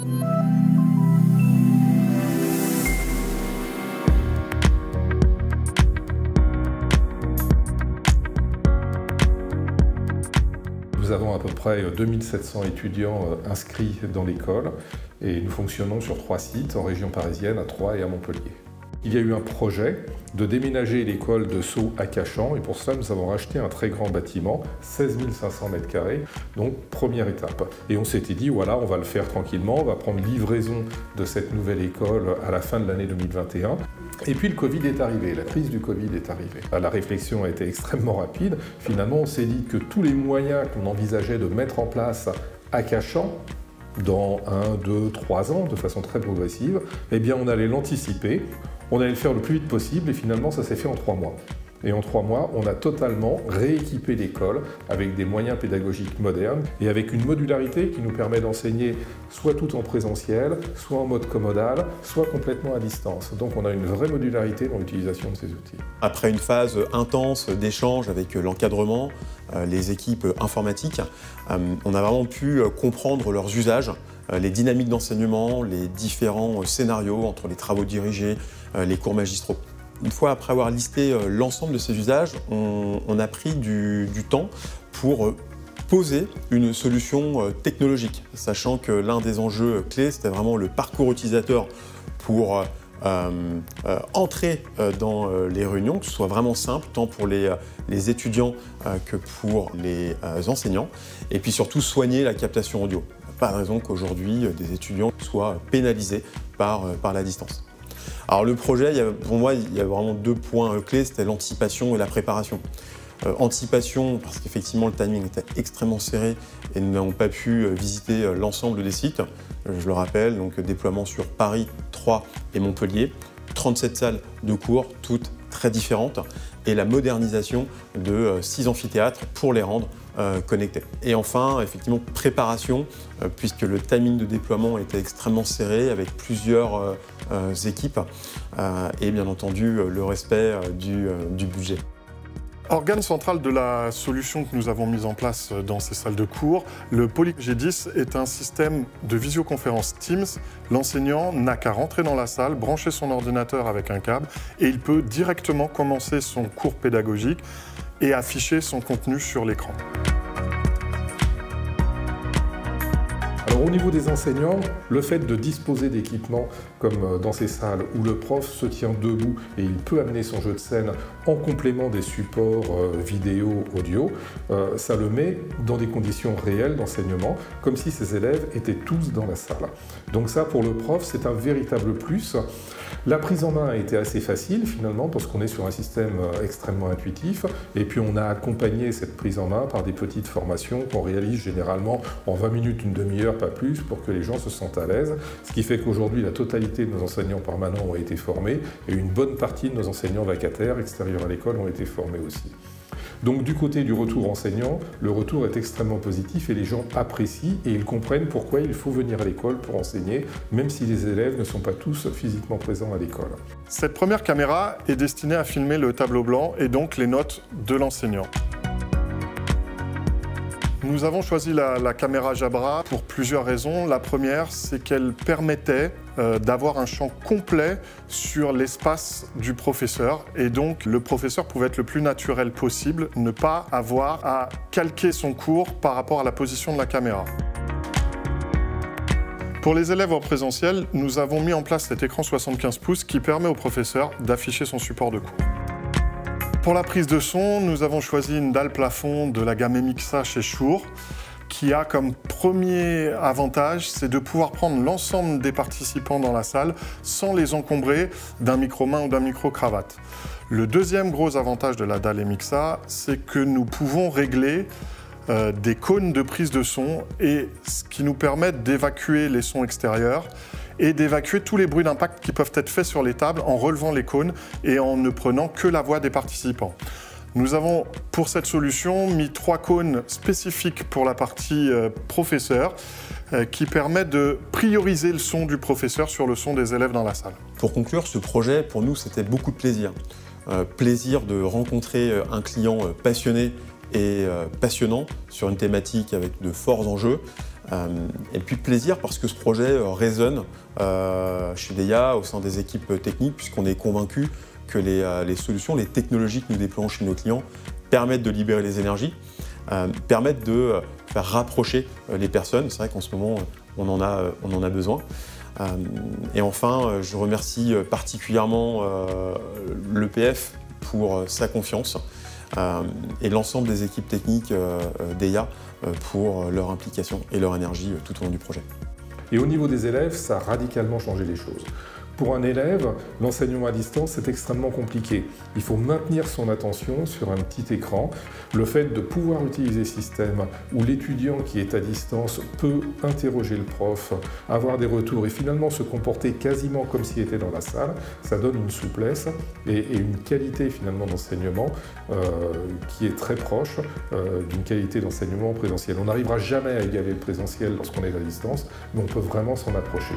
Nous avons à peu près 2700 étudiants inscrits dans l'école et nous fonctionnons sur 3 sites en région parisienne, à Troyes et à Montpellier. Il y a eu un projet de déménager l'école de Sceaux à Cachan et pour cela nous avons racheté un très grand bâtiment, 16 500 m², donc première étape. Et on s'était dit voilà, on va le faire tranquillement, on va prendre livraison de cette nouvelle école à la fin de l'année 2021. Et puis le Covid est arrivé, la crise du Covid est arrivée. La réflexion a été extrêmement rapide. Finalement, on s'est dit que tous les moyens qu'on envisageait de mettre en place à Cachan, dans 1, 2, 3 ans, de façon très progressive, eh bien on allait l'anticiper, on allait le faire le plus vite possible et finalement ça s'est fait en 3 mois. Et en 3 mois, on a totalement rééquipé l'école avec des moyens pédagogiques modernes et avec une modularité qui nous permet d'enseigner soit tout en présentiel, soit en mode commodal, soit complètement à distance. Donc on a une vraie modularité dans l'utilisation de ces outils. Après une phase intense d'échange avec l'encadrement, les équipes informatiques, on a vraiment pu comprendre leurs usages, les dynamiques d'enseignement, les différents scénarios entre les travaux dirigés, les cours magistraux. Une fois après avoir listé l'ensemble de ces usages, on a pris du temps pour poser une solution technologique, sachant que l'un des enjeux clés, c'était vraiment le parcours utilisateur pour entrer dans les réunions, que ce soit vraiment simple, tant pour les étudiants que pour les enseignants, et puis surtout soigner la captation audio. Pas de raison qu'aujourd'hui des étudiants soient pénalisés par la distance. Alors le projet, pour moi, il y a vraiment 2 points clés, c'était l'anticipation et la préparation. Anticipation, parce qu'effectivement le timing était extrêmement serré et nous n'avons pas pu visiter l'ensemble des sites. Je le rappelle, donc déploiement sur Paris, Troyes et Montpellier, 37 salles de cours, toutes très différentes, et la modernisation de 6 amphithéâtres pour les rendre connectés. Et enfin, effectivement, préparation, puisque le timing de déploiement était extrêmement serré avec plusieurs équipes et bien entendu le respect du budget. Organe central de la solution que nous avons mise en place dans ces salles de cours, le PolyG10 est un système de visioconférence Teams. L'enseignant n'a qu'à rentrer dans la salle, brancher son ordinateur avec un câble et il peut directement commencer son cours pédagogique et afficher son contenu sur l'écran. Alors au niveau des enseignants, le fait de disposer d'équipements comme dans ces salles où le prof se tient debout et il peut amener son jeu de scène en complément des supports vidéo, audio, ça le met dans des conditions réelles d'enseignement, comme si ses élèves étaient tous dans la salle. Donc ça, pour le prof, c'est un véritable plus. La prise en main a été assez facile finalement parce qu'on est sur un système extrêmement intuitif et puis on a accompagné cette prise en main par des petites formations qu'on réalise généralement en 20 minutes, une demi-heure, pas plus, pour que les gens se sentent à l'aise. Ce qui fait qu'aujourd'hui, la totalité de nos enseignants permanents ont été formés et une bonne partie de nos enseignants vacataires extérieurs à l'école ont été formés aussi. Donc du côté du retour enseignant, le retour est extrêmement positif et les gens apprécient et ils comprennent pourquoi il faut venir à l'école pour enseigner, même si les élèves ne sont pas tous physiquement présents à l'école. Cette première caméra est destinée à filmer le tableau blanc et donc les notes de l'enseignant. Nous avons choisi la caméra Jabra pour plusieurs raisons. La première, c'est qu'elle permettait d'avoir un champ complet sur l'espace du professeur. Et donc, le professeur pouvait être le plus naturel possible, ne pas avoir à calquer son cours par rapport à la position de la caméra. Pour les élèves en présentiel, nous avons mis en place cet écran 75 pouces qui permet au professeur d'afficher son support de cours. Pour la prise de son, nous avons choisi une dalle plafond de la gamme MXA chez Shure qui a comme premier avantage, c'est de pouvoir prendre l'ensemble des participants dans la salle sans les encombrer d'un micro-main ou d'un micro-cravate. Le deuxième gros avantage de la dalle MXA, c'est que nous pouvons régler des cônes de prise de son et ce qui nous permet d'évacuer les sons extérieurs et d'évacuer tous les bruits d'impact qui peuvent être faits sur les tables en relevant les cônes et en ne prenant que la voix des participants. Nous avons, pour cette solution, mis 3 cônes spécifiques pour la partie professeur qui permettent de prioriser le son du professeur sur le son des élèves dans la salle. Pour conclure, ce projet, pour nous, c'était beaucoup de plaisir. Plaisir de rencontrer un client passionné et passionnant sur une thématique avec de forts enjeux, Et puis plaisir parce que ce projet résonne chez DEIA au sein des équipes techniques, puisqu'on est convaincu que les solutions, les technologies que nous déployons chez nos clients permettent de libérer les énergies, permettent de faire rapprocher les personnes. C'est vrai qu'en ce moment, on en a besoin. Et enfin, je remercie particulièrement l'EPF pour sa confiance et l'ensemble des équipes techniques DEIA pour leur implication et leur énergie tout au long du projet. Et au niveau des élèves, ça a radicalement changé les choses. Pour un élève, l'enseignement à distance est extrêmement compliqué. Il faut maintenir son attention sur un petit écran. Le fait de pouvoir utiliser ce système où l'étudiant qui est à distance peut interroger le prof, avoir des retours et finalement se comporter quasiment comme s'il était dans la salle, ça donne une souplesse et une qualité finalement d'enseignement qui est très proche d'une qualité d'enseignement présentiel. On n'arrivera jamais à égaler le présentiel lorsqu'on est à distance, mais on peut vraiment s'en approcher.